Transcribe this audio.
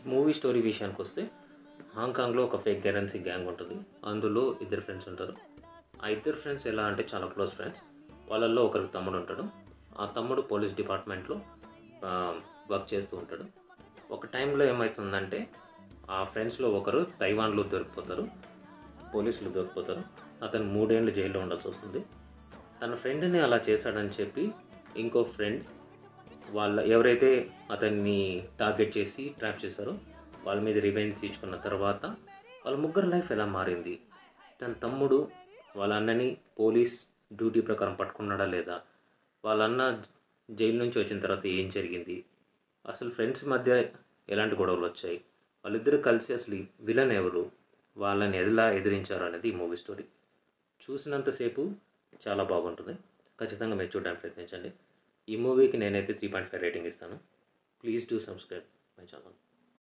Movie story విషయానికొస్తే హాంకాంగ్‌లో ఒక fake currency gang ఉంటుంది. అందులో ఇద్దరు ఫ్రెండ్స్ ఉంటారు. ఆ ఇద్దరు ఫ్రెండ్స్ ఎలా అంటే చాలా క్లోజ్ ఫ్రెండ్స్. వాళ్ళల్లో ఒకరికి తమ్ముడు ఉంటాడు. ఆ తమ్ముడు పోలీస్ డిపార్ట్మెంట్‌లో వర్క్ చేస్తూ ఉంటాడు. ఒక టైంలో ఏమైతుందంటే ఆ ఫ్రెండ్స్‌లో ఒకరు తైవాన్‌లో దొరికిపోతారు. పోలీసులు దొరికిపోతారు. అతను 3 ఏళ్ళు జైల్‌లో ఉండాల్సొస్తుంది. తన ఫ్రెండ్‌ని అలా చేశాడని చెప్పి ఇంకో ఫ్రెండ్ ఎవరైతే అతన్ని టార్గెట్ చేసి ట్రాప్ చేశారో వాళ్ళ మీద రివెంజ్ తీర్చుకున్న తర్వాత వాళ్ళ ముగ్గురు లైఫ్ ఎలా మారింది, తన తమ్ముడు వాళ్ళ అన్నని పోలీస్ డ్యూటీ ప్రకారం పట్టుకున్నాడా లేదా, వాళ్ళ అన్న జైలు నుంచి వచ్చిన తర్వాత ఏం జరిగింది, అసలు ఫ్రెండ్స్ మధ్య ఎలాంటి గొడవలు వచ్చాయి, వాళ్ళిద్దరూ కలిసి అసలు విలన్ ఎవరు, వాళ్ళని ఎలా ఎదిరించారు అనేది ఈ మూవీ స్టోరీ. చూసినంతసేపు చాలా బాగుంటుంది. ఖచ్చితంగా మీరు చూడడానికి ప్రయత్నించండి. ఈ మూవీకి నేనైతే 3.5 రేటింగ్ ఇస్తాను. Please do subscribe my channel.